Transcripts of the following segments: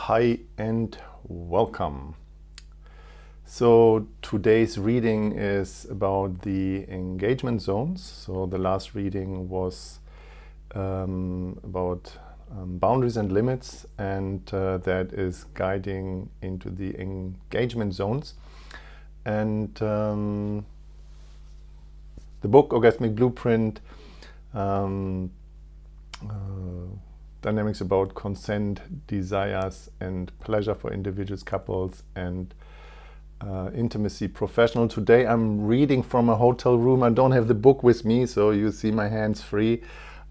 Hi and welcome. So today's reading is about the engagement zones. So the last reading was about boundaries and limits, and that is guiding into the engagement zones. And the book Orgasmic Blueprint, dynamics about consent, desires, and pleasure for individuals, couples, and intimacy professional. Today I'm reading from a hotel room. I don't have the book with me, so you see my hands free.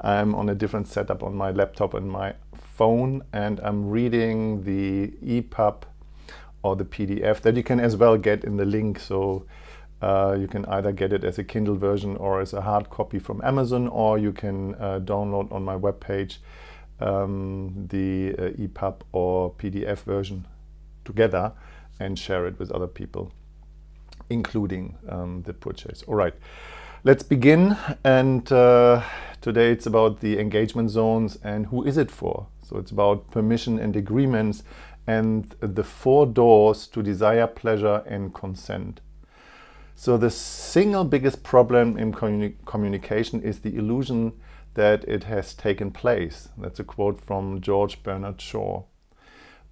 I'm on a different setup on my laptop and my phone, and I'm reading the EPUB or the PDF that you can as well get in the link. So you can either get it as a Kindle version or as a hard copy from Amazon, or you can download on my webpage the EPUB or PDF version together and share it with other people, including the purchase. All right, let's begin. And today it's about the engagement zones and who is it for. So it's about permission and agreements and the 4 doors to desire, pleasure, and consent. So the single biggest problem in communication is the illusion that it has taken place. That's a quote from George Bernard Shaw.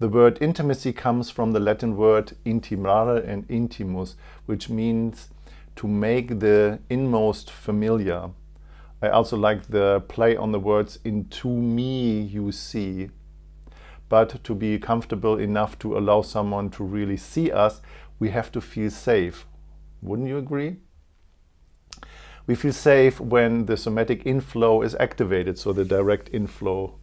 The word intimacy comes from the Latin word intimare and intimus, which means to make the inmost familiar. I also like the play on the words into me you see. But to be comfortable enough to allow someone to really see us, we have to feel safe. Wouldn't you agree? We feel safe when the somatic inflow is activated, so the direct inflow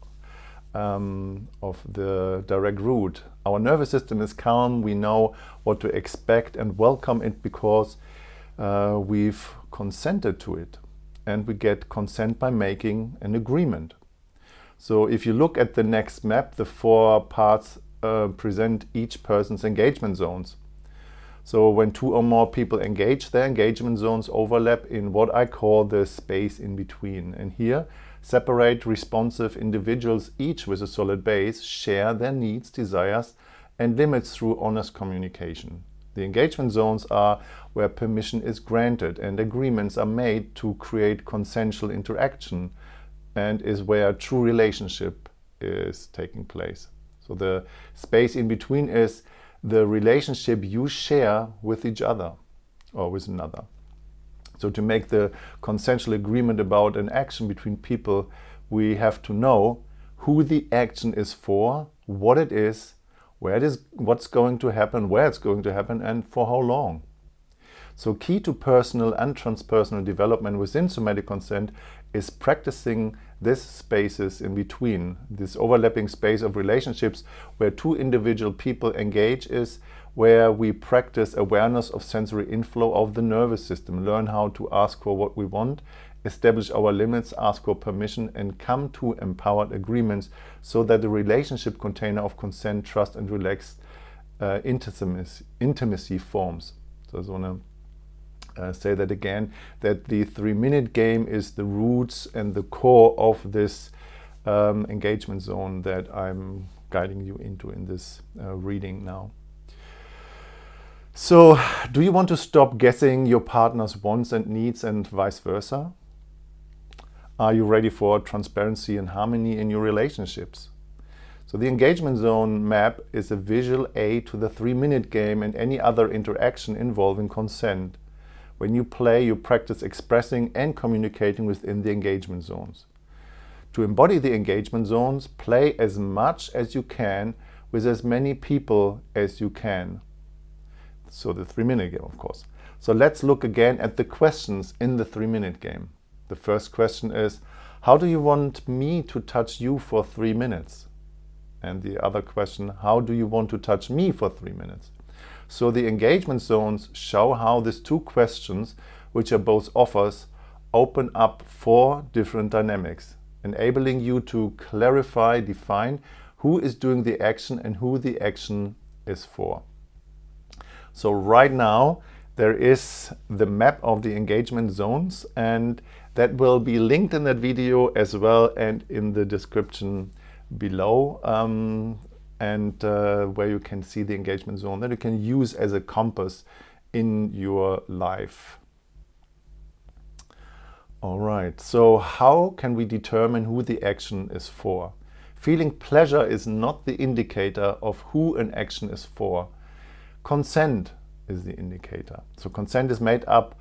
of the direct route. Our nervous system is calm, we know what to expect and welcome it because we've consented to it. And we get consent by making an agreement. So if you look at the next map, the 4 parts present each person's engagement zones. So when 2 or more people engage, their engagement zones overlap in what I call the space in between. And here, separate responsive individuals, each with a solid base, share their needs, desires, and limits through honest communication. The engagement zones are where permission is granted and agreements are made to create consensual interaction, and is where true relationship is taking place. So the space in between is the relationship you share with each other or with another. So to make the consensual agreement about an action between people, we have to know who the action is for, what it is, where it is, what's going to happen, where it's going to happen, and for how long. So key to personal and transpersonal development within somatic consent is practicing these spaces in between. This overlapping space of relationships where 2 individual people engage is where we practice awareness of sensory inflow of the nervous system, learn how to ask for what we want, establish our limits, ask for permission, and come to empowered agreements so that the relationship container of consent, trust, and relaxed intimacy forms. So I just want to say that again, that the 3-minute game is the roots and the core of this engagement zone that I'm guiding you into in this reading now. So, do you want to stop guessing your partner's wants and needs and vice versa? Are you ready for transparency and harmony in your relationships? So the engagement zone map is a visual aid to the 3-minute game and any other interaction involving consent. When you play, you practice expressing and communicating within the engagement zones. To embody the engagement zones, play as much as you can with as many people as you can. So the 3-minute game, of course. So let's look again at the questions in the 3-minute game. The first question is, how do you want me to touch you for 3 minutes? And the other question, how do you want to touch me for 3 minutes? So the engagement zones show how these 2 questions, which are both offers, open up 4 different dynamics, enabling you to clarify, define who is doing the action and who the action is for. So right now there is the map of the engagement zones, and that will be linked in that video as well and in the description below. and where you can see the engagement zone that you can use as a compass in your life. All right, so how can we determine who the action is for? Feeling pleasure is not the indicator of who an action is for. Consent is the indicator. So consent is made up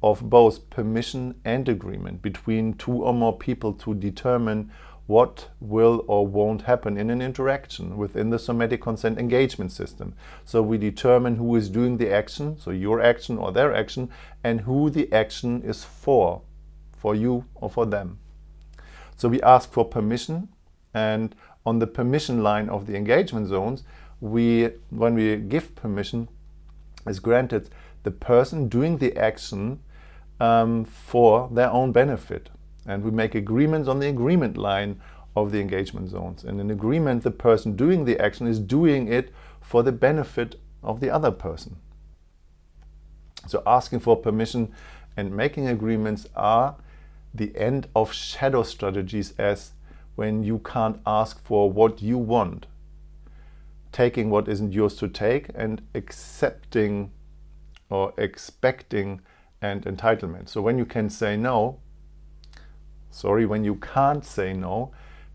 of both permission and agreement between two or more people to determine what will or won't happen in an interaction within the Somatic Consent Engagement System. So we determine who is doing the action, so your action or their action, and who the action is for you or for them. So we ask for permission, and on the permission line of the engagement zones, when we give permission, is granted the person doing the action for their own benefit. And we make agreements on the agreement line of the engagement zones. And in agreement, the person doing the action is doing it for the benefit of the other person. So asking for permission and making agreements are the end of shadow strategies, as when you can't ask for what you want, taking what isn't yours to take, and accepting or expecting and entitlement. So when you can say no, when you can't say no,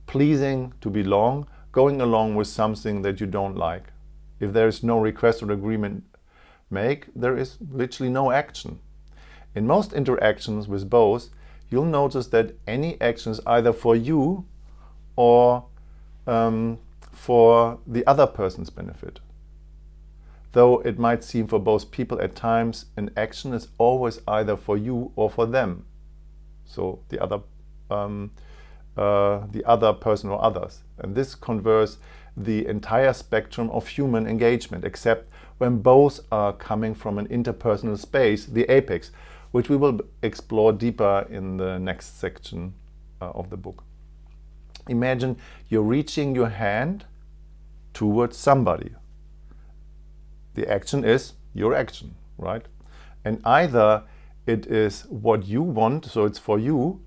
pleasing to belong, going along with something that you don't like. If there is no request or agreement made, there is literally no action. In most interactions with both, you'll notice that any action is either for you or for the other person's benefit. Though it might seem for both people at times, an action is always either for you or for them. So the other person or others. And this covers the entire spectrum of human engagement, except when both are coming from an interpersonal space, the apex, which we will explore deeper in the next section of the book. Imagine you're reaching your hand towards somebody. The action is your action, right? And either it is what you want, so it's for you,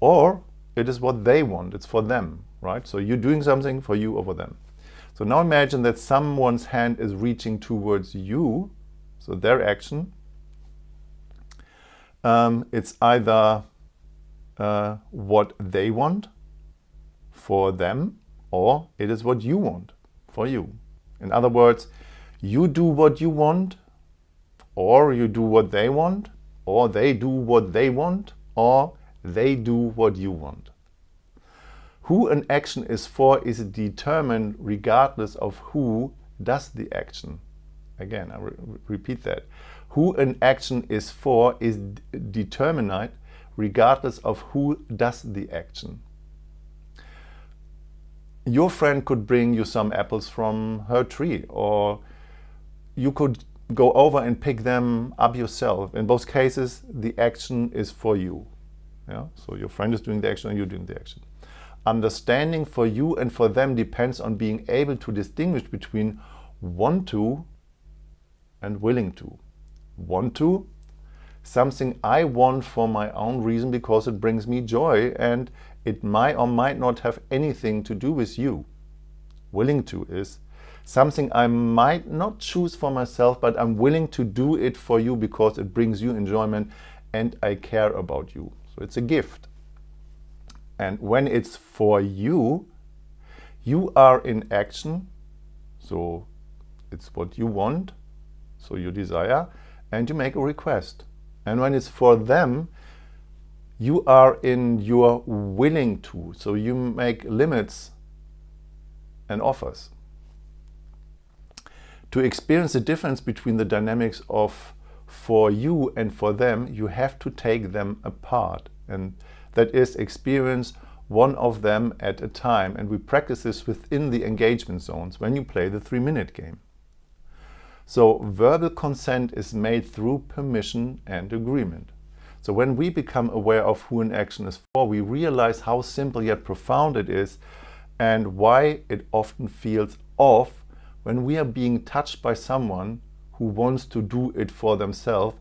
or it is what they want, it's for them, right? So you're doing something for you or for them. So now imagine that someone's hand is reaching towards you, so their action. It's either what they want for them, or it is what you want for you. In other words, you do what you want, or you do what they want, or they do what they want, or they do what you want. Who an action is for is determined regardless of who does the action. Again, I repeat that. Who an action is for is determined regardless of who does the action. Your friend could bring you some apples from her tree, or you could go over and pick them up yourself. In both cases, the action is for you. Yeah? So your friend is doing the action and you're doing the action. Understanding for you and for them depends on being able to distinguish between want to and willing to. Want to, something I want for my own reason because it brings me joy and it might or might not have anything to do with you. Willing to is something I might not choose for myself, but I'm willing to do it for you because it brings you enjoyment and I care about you. So it's a gift. And when it's for you, you are in action. So it's what you want, so you desire, and you make a request. And when it's for them, you are in your willing to. So you make limits and offers. To experience the difference between the dynamics of for you and for them, you have to take them apart. And that is, experience one of them at a time. And we practice this within the engagement zones when you play the 3-minute game. So verbal consent is made through permission and agreement. So when we become aware of who an action is for, we realize how simple yet profound it is and why it often feels off when we are being touched by someone who wants to do it for themselves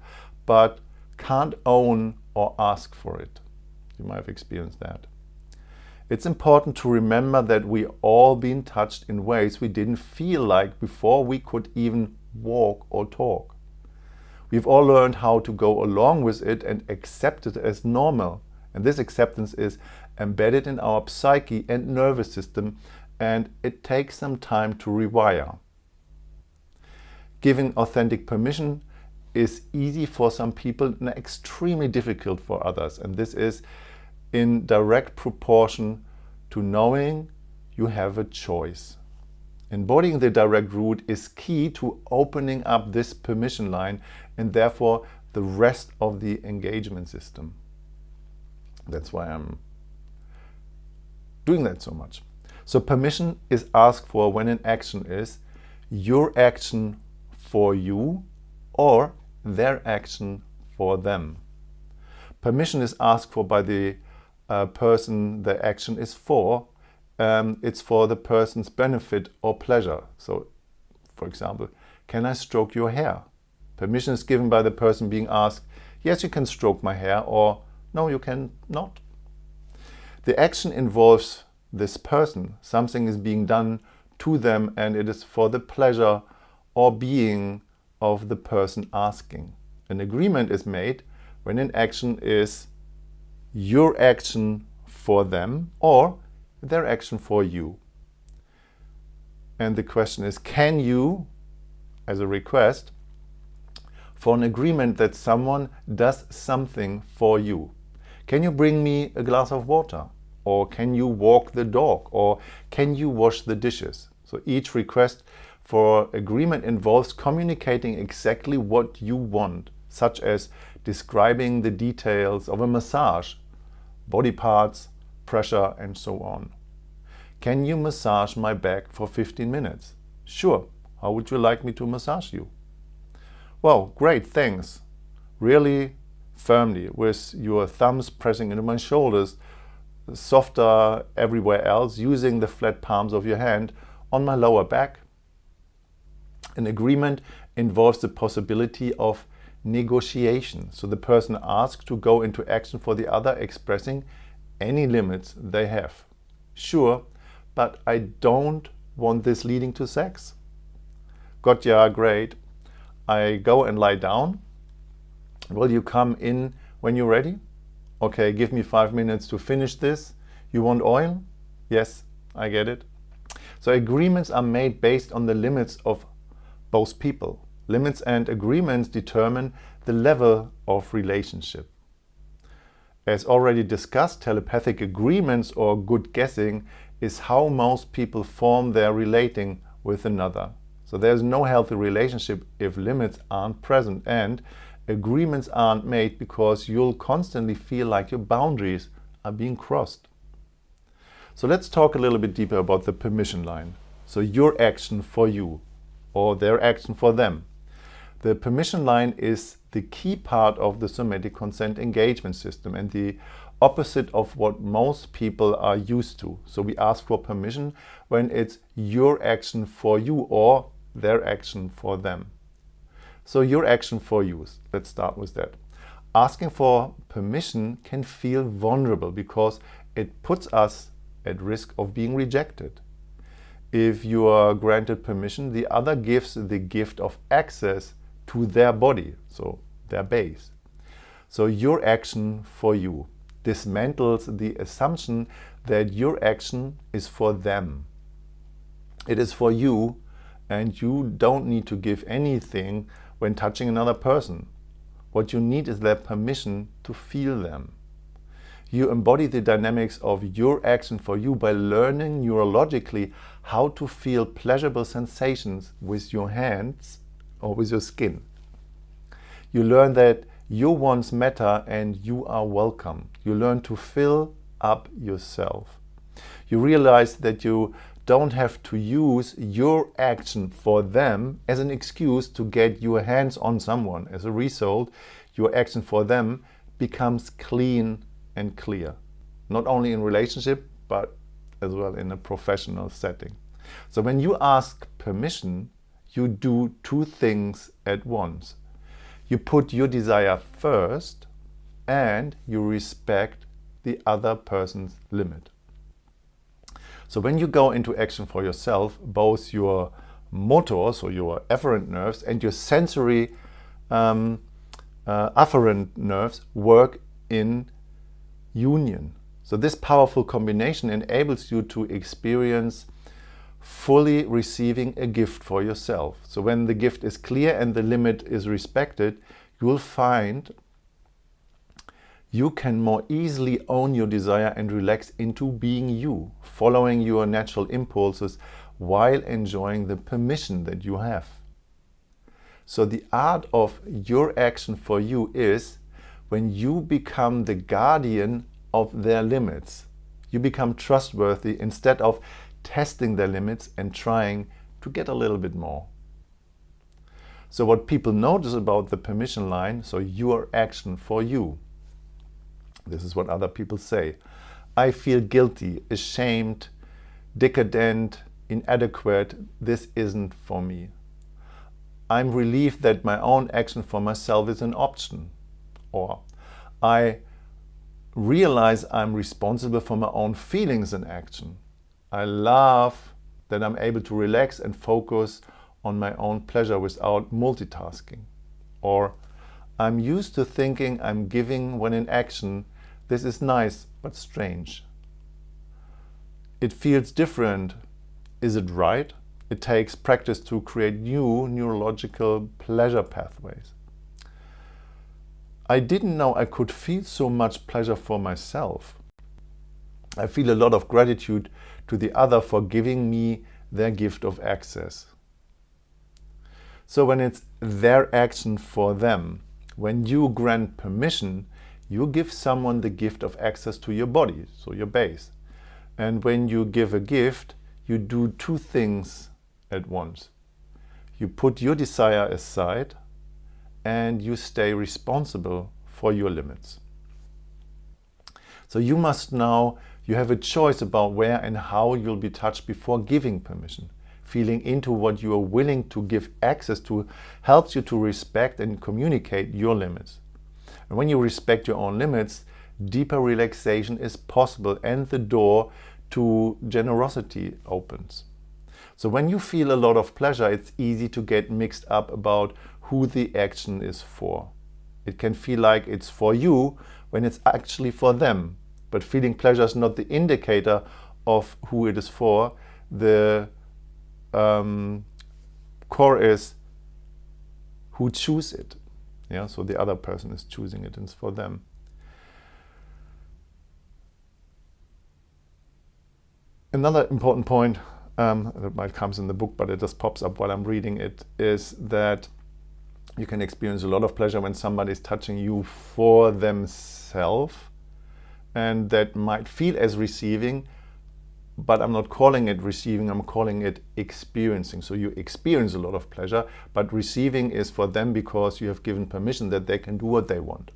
but can't own or ask for it. You might have experienced that. It's important to remember that we all been touched in ways we didn't feel like before we could even walk or talk. We've all learned how to go along with it and accept it as normal. And this acceptance is embedded in our psyche and nervous system, and it takes some time to rewire. Giving authentic permission is easy for some people and extremely difficult for others. And this is in direct proportion to knowing you have a choice. Embodying the direct route is key to opening up this permission line and therefore the rest of the engagement system. That's why I'm doing that so much. So permission is asked for when an action is your action for you or their action for them. Permission is asked for by the person the action is for. It's for the person's benefit or pleasure. So, for example, can I stroke your hair? Permission is given by the person being asked, yes, you can stroke my hair, or no, you can not. The action involves this person. Something is being done to them, and it is for the pleasure or being of the person asking. An agreement is made when an action is your action for them or their action for you. And the question is, can you, as a request, for an agreement that someone does something for you? Can you bring me a glass of water? Or can you walk the dog? Or can you wash the dishes? So each request for agreement involves communicating exactly what you want, such as describing the details of a massage, body parts, pressure, and so on. Can you massage my back for 15 minutes? Sure. How would you like me to massage you? Well, great, thanks. Really firmly, with your thumbs pressing into my shoulders, softer everywhere else, using the flat palms of your hand on my lower back. An agreement involves the possibility of negotiation. So the person asks to go into action for the other, expressing any limits they have. Sure, but I don't want this leading to sex. Gotcha, great. I go and lie down. Will you come in when you're ready? Okay, give me 5 minutes to finish this. You want oil? Yes, I get it. So agreements are made based on the limits of both people. Limits and agreements determine the level of relationship. As already discussed, telepathic agreements or good guessing is how most people form their relating with another. So there's no healthy relationship if limits aren't present and agreements aren't made, because you'll constantly feel like your boundaries are being crossed. So let's talk a little bit deeper about the permission line. So your action for you or their action for them. The permission line is the key part of the Somatic Consent Engagement System and the opposite of what most people are used to. So we ask for permission when it's your action for you or their action for them. So your action for you, let's start with that. Asking for permission can feel vulnerable because it puts us at risk of being rejected. If you are granted permission, the other gives the gift of access to their body, so their base. So your action for you dismantles the assumption that your action is for them. It is for you, and you don't need to give anything when touching another person. What you need is their permission to feel them. You embody the dynamics of your action for you by learning neurologically how to feel pleasurable sensations with your hands or with your skin. You learn that your wants matter and you are welcome. You learn to fill up yourself. You realize that you don't have to use your action for them as an excuse to get your hands on someone. As a result, your action for them becomes clean and clear, not only in relationship, but as well in a professional setting. So when you ask permission, you do two things at once. You put your desire first and you respect the other person's limit. So when you go into action for yourself, both your motor, so your afferent nerves, and your sensory afferent nerves work in union. So this powerful combination enables you to experience fully receiving a gift for yourself. So when the gift is clear and the limit is respected, you will find you can more easily own your desire and relax into being you, following your natural impulses while enjoying the permission that you have. So the art of your action for you is when you become the guardian of their limits. You become trustworthy instead of testing their limits and trying to get a little bit more. So what people notice about the permission line, so your action for you. This is what other people say. I feel guilty, ashamed, decadent, inadequate. This isn't for me. I'm relieved that my own action for myself is an option. Or I realize I'm responsible for my own feelings and action. I love that I'm able to relax and focus on my own pleasure without multitasking. Or I'm used to thinking I'm giving when in action. This is nice but strange. It feels different. Is it right? It takes practice to create new neurological pleasure pathways. I didn't know I could feel so much pleasure for myself. I feel a lot of gratitude to the other for giving me their gift of access. So when it's their action for them, when you grant permission, you give someone the gift of access to your body, so your base. And when you give a gift, you do two things at once. You put your desire aside and you stay responsible for your limits. So you must now, you have a choice about where and how you'll be touched before giving permission. Feeling into what you are willing to give access to helps you to respect and communicate your limits. And when you respect your own limits, deeper relaxation is possible and the door to generosity opens. So when you feel a lot of pleasure, it's easy to get mixed up about who the action is for. It can feel like it's for you when it's actually for them. But feeling pleasure is not the indicator of who it is for. The core is who choose it. Yeah, so the other person is choosing it and it's for them. Another important point that might come in the book, but it just pops up while I'm reading it, is that you can experience a lot of pleasure when somebody is touching you for themselves, and that might feel as receiving, but I'm not calling it receiving, I'm calling it experiencing. So you experience a lot of pleasure, but receiving is for them because you have given permission that they can do what they want.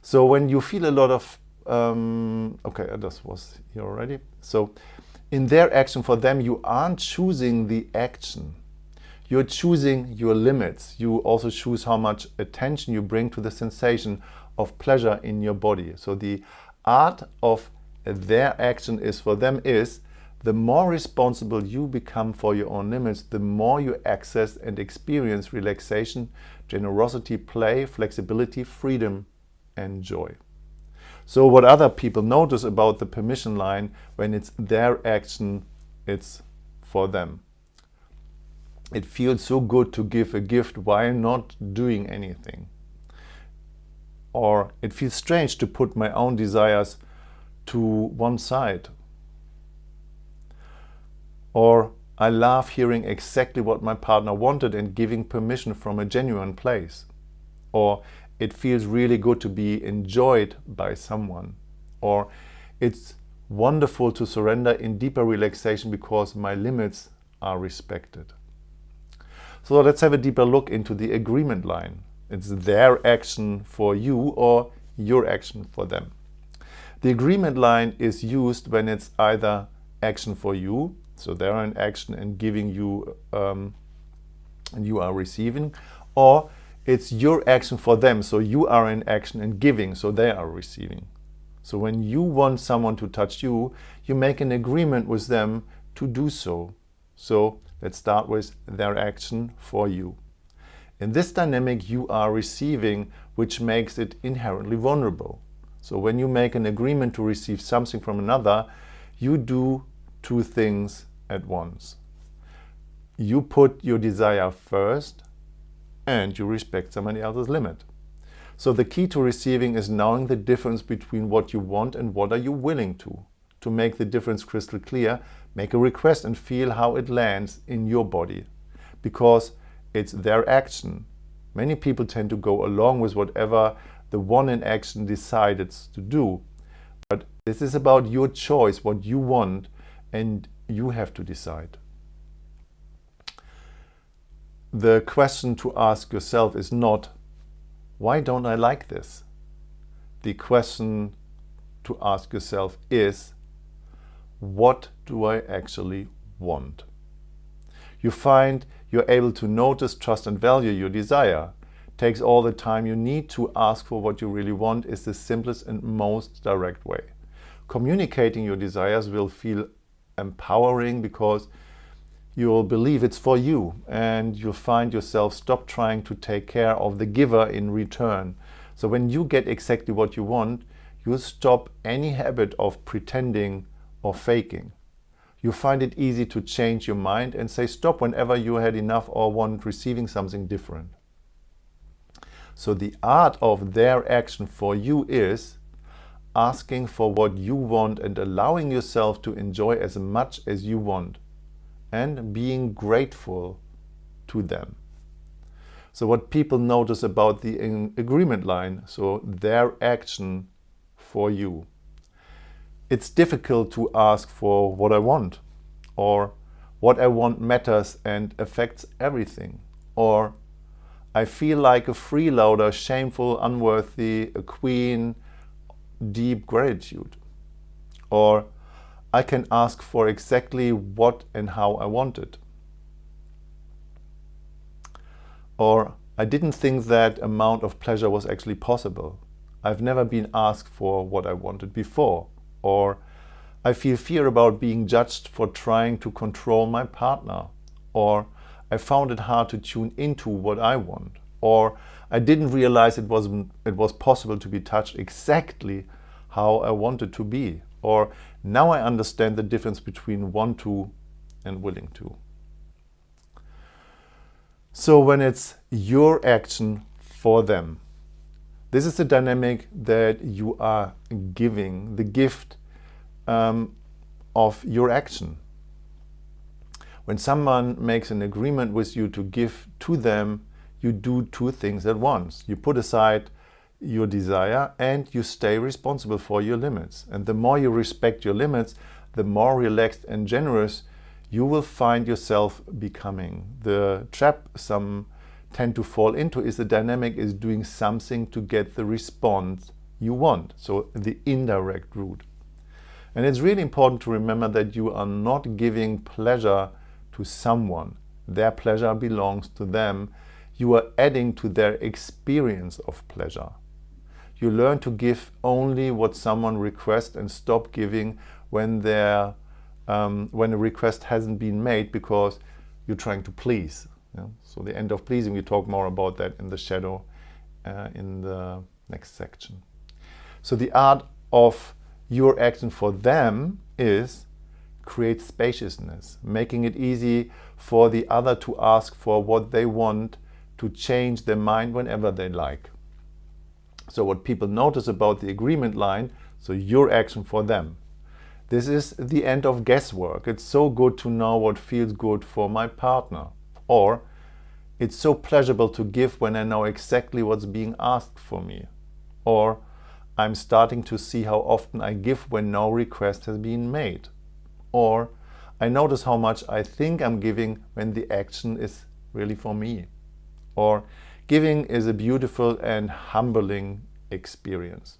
So when you feel a lot of, okay, this was here already. So in their action for them, you aren't choosing the action. You're choosing your limits. You also choose how much attention you bring to the sensation of pleasure in your body. So the art of their action is for them is the more responsible you become for your own limits, the more you access and experience relaxation, generosity, play, flexibility, freedom, and joy. So what other people notice about the permission line, when it's their action, it's for them. It feels so good to give a gift while not doing anything. Or it feels strange to put my own desires to one side. Or I love hearing exactly what my partner wanted and giving permission from a genuine place. Or it feels really good to be enjoyed by someone. Or it's wonderful to surrender in deeper relaxation because my limits are respected. So let's have a deeper look into the agreement line. It's their action for you or your action for them. The agreement line is used when it's either action for you, so they're in action and giving you, and you are receiving, or it's your action for them, so you are in action and giving, so they are receiving. So when you want someone to touch you, you make an agreement with them to do so. So let's start with their action for you. In this dynamic, you are receiving, which makes it inherently vulnerable. So when you make an agreement to receive something from another, you do two things at once. You put your desire first and you respect somebody else's limit. So the key to receiving is knowing the difference between what you want and what are you willing to. To make the difference crystal clear, make a request and feel how it lands in your body. Because it's their action. Many people tend to go along with whatever the one in action decided to do. But this is about your choice, what you want, and you have to decide. The question to ask yourself is not, why don't I like this? The question to ask yourself is, what do I actually want? You find you're able to notice, trust, and value your desire. Takes all the time you need to ask for what you really want is the simplest and most direct way. Communicating your desires will feel empowering because you'll believe it's for you, and you'll find yourself stop trying to take care of the giver in return. So when you get exactly what you want, you'll stop any habit of pretending or faking. You find it easy to change your mind and say stop whenever you had enough or want receiving something different. So the art of their action for you is asking for what you want and allowing yourself to enjoy as much as you want, and being grateful to them. So what people notice about the agreement line, so their action for you. It's difficult to ask for what I want, or what I want matters and affects everything, or I feel like a freeloader, shameful, unworthy, a queen, deep gratitude. Or I can ask for exactly what and how I want it. Or I didn't think that amount of pleasure was actually possible. I've never been asked for what I wanted before. Or I feel fear about being judged for trying to control my partner. Or I found it hard to tune into what I want. Or I didn't realize it was possible to be touched exactly how I wanted to be. Or now I understand the difference between want to and willing to. So when it's your action for them, this is the dynamic that you are giving, the gift of your action. When someone makes an agreement with you to give to them, you do two things at once. You put aside your desire and you stay responsible for your limits. And the more you respect your limits, the more relaxed and generous you will find yourself becoming. The trap some tend to fall into is the dynamic is doing something to get the response you want, so the indirect route. And it's really important to remember that you are not giving pleasure to someone. Their pleasure belongs to them. You are adding to their experience of pleasure. You learn to give only what someone requests and stop giving when a request hasn't been made because you're trying to please. So the end of pleasing, we talk more about that in the shadow in the next section. So the art of your action for them is create spaciousness, making it easy for the other to ask for what they want, to change their mind whenever they like. So what people notice about the agreement line, so your action for them. This is the end of guesswork. It's so good to know what feels good for my partner. Or it's so pleasurable to give when I know exactly what's being asked for me. Or I'm starting to see how often I give when no request has been made. Or I notice how much I think I'm giving when the action is really for me. Or giving is a beautiful and humbling experience.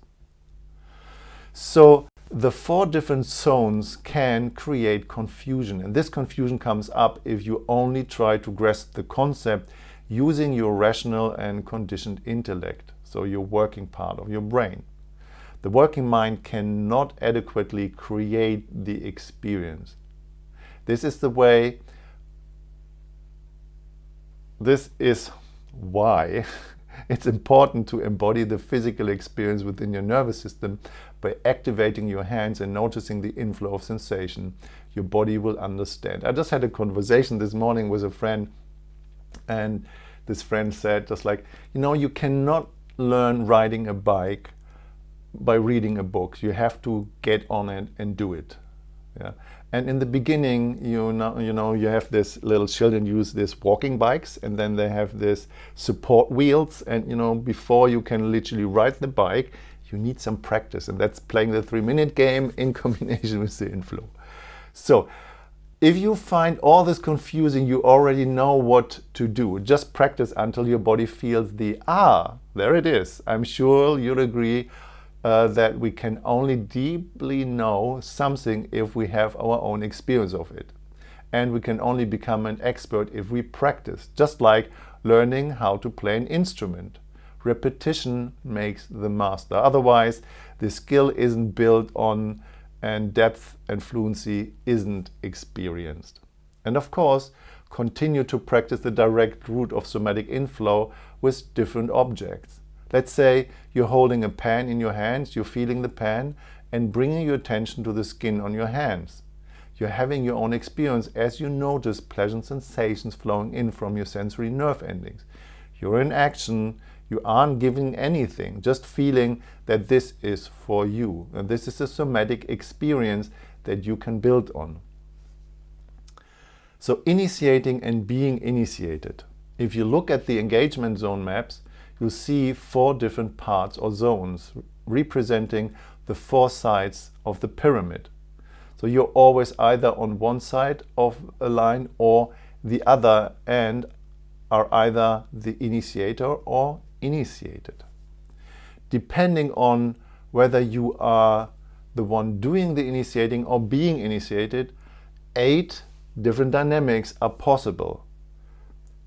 So the 4 different zones can create confusion, and this confusion comes up if you only try to grasp the concept using your rational and conditioned intellect, so your working part of your brain. The working mind cannot adequately create the experience. This is why it's important to embody the physical experience within your nervous system by activating your hands and noticing the inflow of sensation. Your body will understand. I just had a conversation this morning with a friend, and this friend said just like, you cannot learn riding a bike by reading a book. You have to get on it and do it. Yeah. And in the beginning, you have this little children use these walking bikes, and then they have this support wheels, and before you can literally ride the bike, you need some practice, and that's playing the 3-minute game in combination with the inflow. So if you find all this confusing, you already know what to do. Just practice until your body feels there it is. I'm sure you'll agree that we can only deeply know something if we have our own experience of it. And we can only become an expert if we practice, just like learning how to play an instrument. Repetition makes the master. Otherwise, the skill isn't built on, and depth and fluency isn't experienced. And of course, continue to practice the direct route of somatic inflow with different objects. Let's say you're holding a pen in your hands, you're feeling the pen and bringing your attention to the skin on your hands. You're having your own experience as you notice pleasant sensations flowing in from your sensory nerve endings. You're in action, you aren't giving anything, just feeling that this is for you. And this is a somatic experience that you can build on. So initiating and being initiated. If you look at the engagement zone maps, you'll see 4 different parts or zones representing the 4 sides of the pyramid. So you're always either on one side of a line or the other, and are either the initiator or initiated. Depending on whether you are the one doing the initiating or being initiated, 8 different dynamics are possible.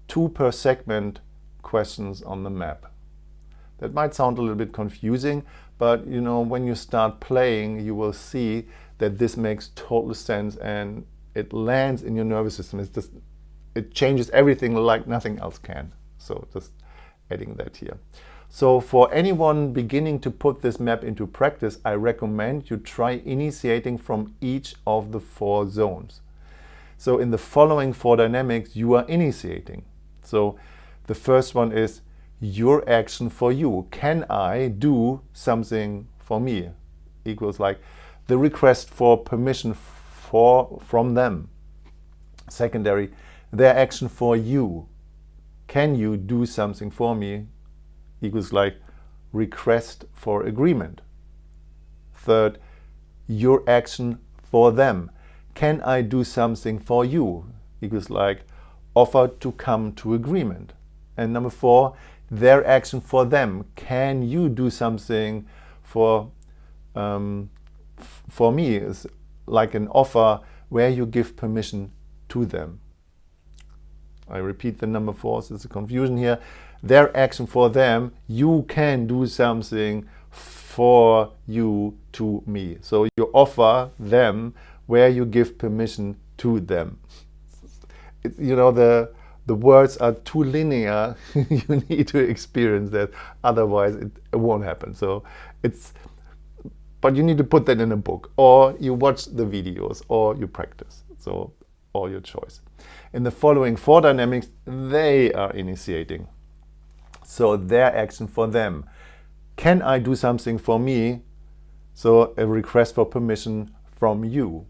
2 per segment questions on the map. That might sound a little bit confusing, but when you start playing, you will see that this makes total sense and it lands in your nervous system. It changes everything like nothing else can. So just adding that here. So for anyone beginning to put this map into practice, I recommend you try initiating from each of the 4 zones. So in the following 4 dynamics, you are initiating. So the first one is your action for you. Can I do something for me? Equals like the request for permission from them. Secondary, their action for you. Can you do something for me? Equals like request for agreement. Third, your action for them. Can I do something for you? Equals like offer to come to agreement. And number 4, their action for them. Can you do something for me? Is like an offer where you give permission to them. I repeat the number 4, so there's a confusion here. Their action for them, you can do something for you to me. So you offer them where you give permission to them. The words are too linear. You need to experience that, otherwise it won't happen. So but you need to put that in a book, or you watch the videos, or you practice. So all your choice. In the following 4 dynamics, they are initiating. So their action for them. Can I do something for me? So a request for permission from you.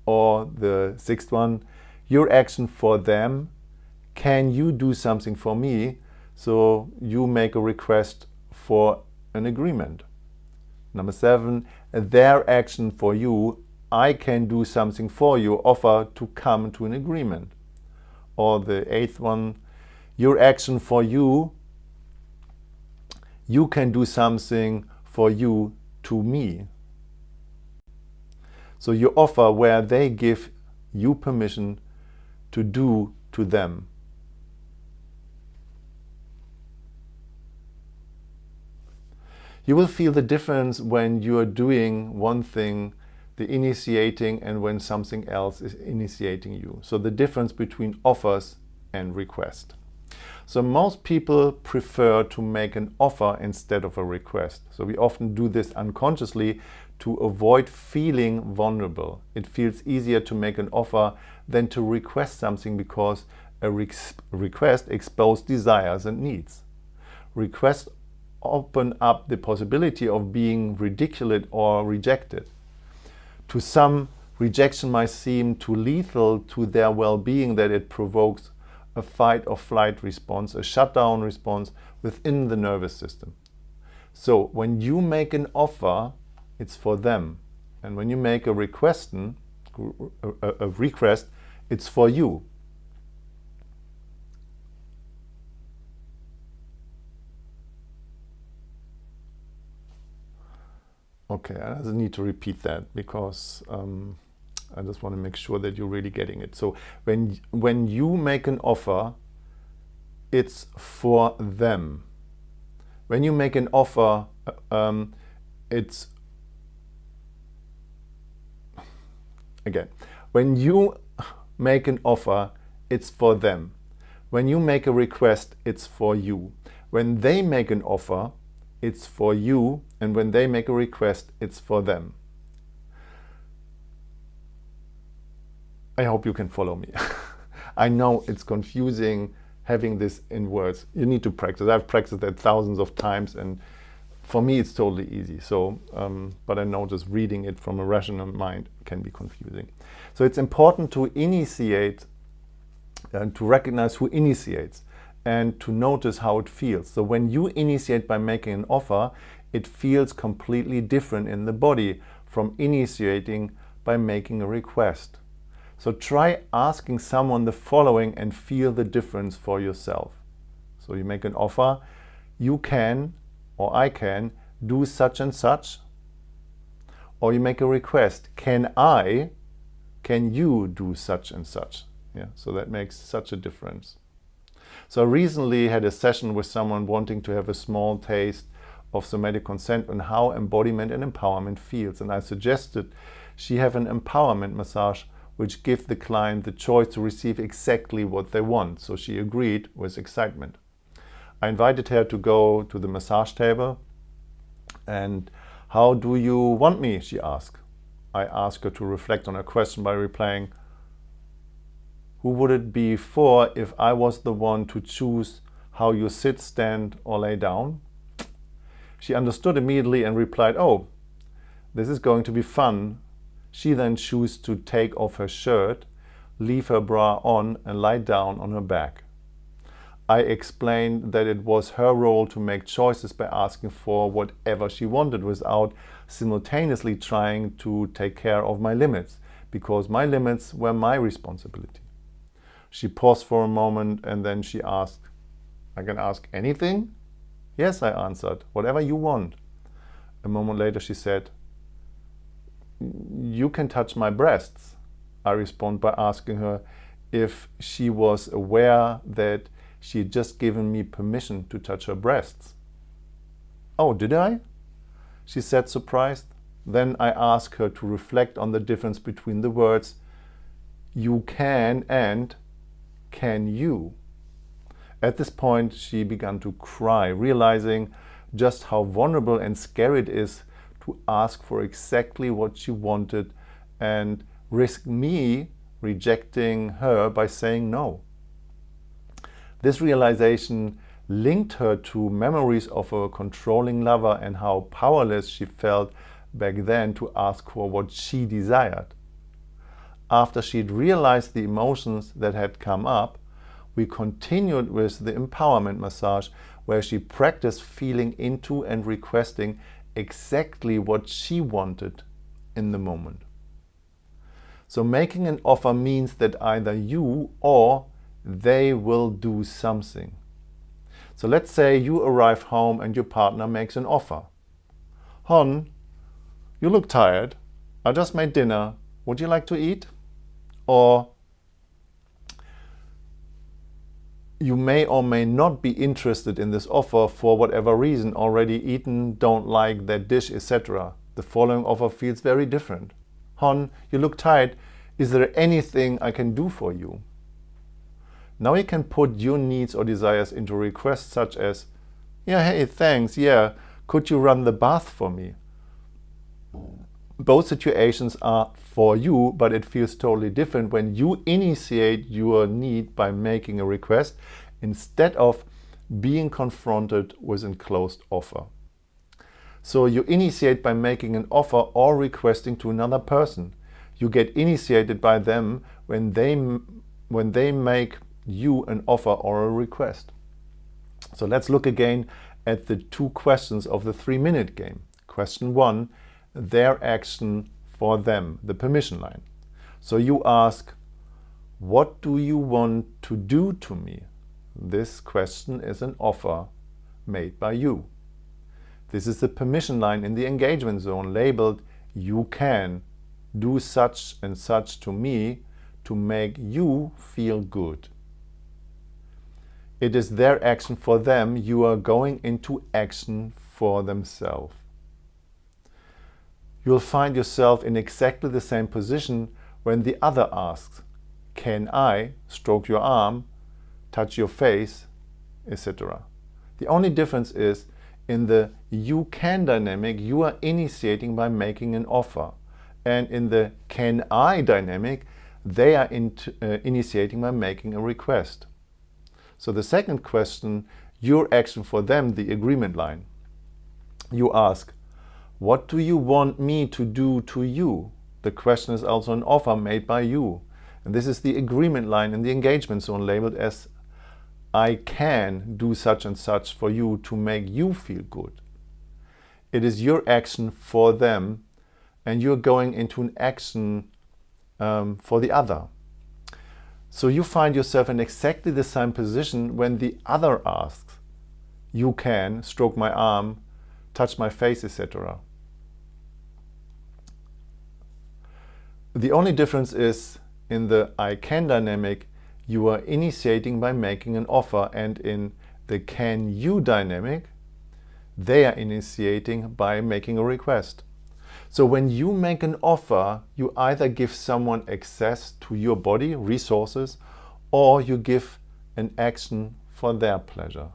Or the 6th one, your action for them. Can you do something for me? So you make a request for an agreement. Number 7, their action for you. I can do something for you. Offer to come to an agreement. Or the 8th one, your action for you. You can do something for you to me. So you offer where they give you permission to do to them. You will feel the difference when you are doing one thing, the initiating, and when something else is initiating you. So the difference between offers and request. So most people prefer to make an offer instead of a request. So we often do this unconsciously to avoid feeling vulnerable. It feels easier to make an offer than to request something because a request exposes desires and needs. Requests open up the possibility of being ridiculed or rejected. To some, rejection might seem too lethal to their well-being that it provokes a fight or flight response, a shutdown response within the nervous system. So when you make an offer, it's for them. And when you make a request, it's for you. Okay, I don't need to repeat that because I just want to make sure that you're really getting it. So when you make an offer, it's for them. When you make an offer, it's again. When you make an offer, it's for them. When you make a request, it's for you. When they make an offer, it's for you, and when they make a request, it's for them. I hope you can follow me. I know it's confusing having this in words. You need to practice. I've practiced that thousands of times, and for me it's totally easy. So, but I know just reading it from a rational mind can be confusing. So it's important to initiate and to recognize who initiates and to notice how it feels. So when you initiate by making an offer, it feels completely different in the body from initiating by making a request. So try asking someone the following and feel the difference for yourself. So you make an offer, you can, or I can, do such and such. Or you make a request, can you do such and such? Yeah, so that makes such a difference. So I recently had a session with someone wanting to have a small taste of somatic consent and how embodiment and empowerment feels. And I suggested she have an empowerment massage which gives the client the choice to receive exactly what they want. So she agreed with excitement. I invited her to go to the massage table. And how do you want me? She asked. I asked her to reflect on her question by replying, who would it be for if I was the one to choose how you sit, stand, or lay down? She understood immediately and replied, oh, this is going to be fun. She then chose to take off her shirt, leave her bra on, and lie down on her back. I explained that it was her role to make choices by asking for whatever she wanted without simultaneously trying to take care of my limits, because my limits were my responsibility. She paused for a moment and then she asked, I can ask anything? Yes, I answered, whatever you want. A moment later she said, you can touch my breasts. I responded by asking her if she was aware that she had just given me permission to touch her breasts. Oh, did I? She said, surprised. Then I asked her to reflect on the difference between the words you can and can you. At this point, she began to cry, realizing just how vulnerable and scary it is to ask for exactly what she wanted and risk me rejecting her by saying no. This realization linked her to memories of a controlling lover and how powerless she felt back then to ask for what she desired. After she'd realized the emotions that had come up, we continued with the empowerment massage, where she practiced feeling into and requesting exactly what she wanted in the moment. So making an offer means that either you or they will do something. So let's say you arrive home and your partner makes an offer. Hon, you look tired. I just made dinner. Would you like to eat? Or, You may or may not be interested in this offer for whatever reason, already eaten, don't like that dish, etc. The following offer feels very different. Hon, you look tired. Is there anything I can do for you? Now you can put your needs or desires into requests such as, yeah, hey, thanks, yeah, could you run the bath for me? Both situations are for you, but it feels totally different when you initiate your need by making a request instead of being confronted with an closed offer. So you initiate by making an offer or requesting to another person. You get initiated by them when they make you an offer or a request. So let's look again at the 2 questions of the 3-minute game. Question 1, their action for them, the permission line. So you ask, what do you want to do to me? This question is an offer made by you. This is the permission line in the engagement zone labeled, you can do such and such to me to make you feel good. It is their action for them. You are going into action for themselves. You'll find yourself in exactly the same position when the other asks, can I stroke your arm, touch your face, etc. The only difference is in the you can dynamic, you are initiating by making an offer. And in the can I dynamic, they are initiating by making a request. So the second question, your action for them, the agreement line. You ask, what do you want me to do to you? The question is also an offer made by you. And this is the agreement line in the engagement zone labeled as I can do such and such for you to make you feel good. It is your action for them and you're going into an action for the other. So you find yourself in exactly the same position when the other asks, you can stroke my arm, touch my face, etc. The only difference is in the I can dynamic, you are initiating by making an offer, and in the can you dynamic, they are initiating by making a request. So when you make an offer, you either give someone access to your body, resources, or you give an action for their pleasure.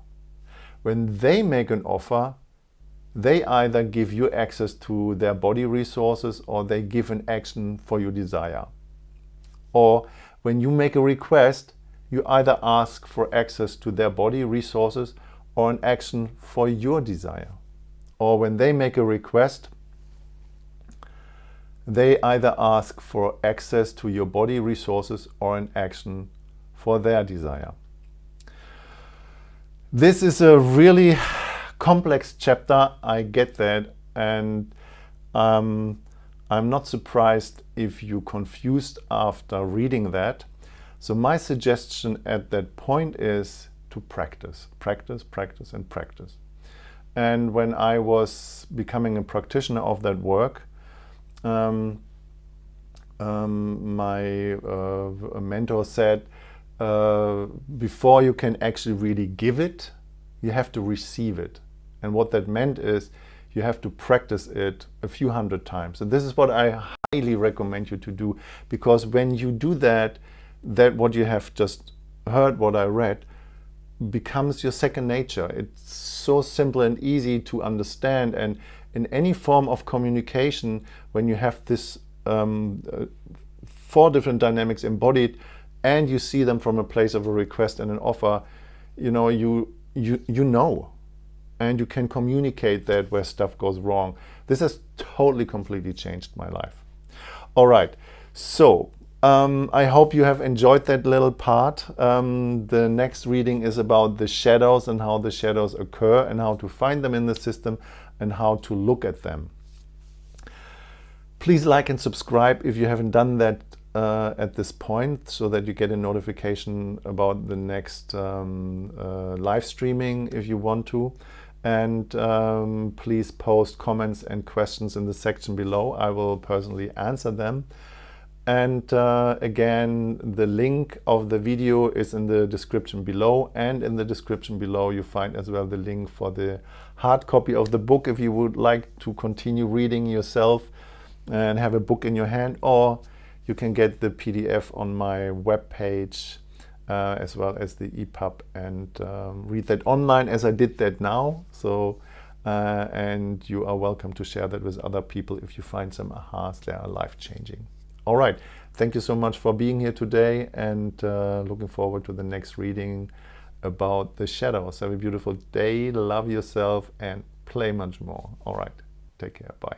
When they make an offer, they either give you access to their body resources or they give an action for your desire. Or when you make a request, you either ask for access to their body resources or an action for your desire. Or when they make a request, they either ask for access to your body resources or an action for their desire. This is a really complex chapter, I get that, and I'm not surprised if you're confused after reading that. So my suggestion at that point is to practice, practice, practice, and practice. And when I was becoming a practitioner of that work, my mentor said, before you can actually really give it, you have to receive it. And what that meant is you have to practice it a few hundred times. And this is what I highly recommend you to do, because when you do that, what you have just heard, what I read, becomes your second nature. It's so simple and easy to understand. And in any form of communication, when you have this 4 different dynamics embodied and you see them from a place of a request and an offer, you know, and you can communicate that where stuff goes wrong. This has totally, completely changed my life. All right, so I hope you have enjoyed that little part. The next reading is about the shadows and how the shadows occur and how to find them in the system and how to look at them. Please like and subscribe if you haven't done that at this point, so that you get a notification about the next live streaming if you want to. And please post comments and questions in the section below. I will personally answer them. And again, the link of the video is in the description below, and in the description below you find as well the link for the hard copy of the book if you would like to continue reading yourself and have a book in your hand, or you can get the PDF on my webpage as well as the EPUB and read that online as I did that now. So and you are welcome to share that with other people if you find some ahas that are life-changing. All right, thank you so much for being here today, and looking forward to the next reading about the shadows. Have a beautiful day, love yourself, and play much more. All right, take care, bye.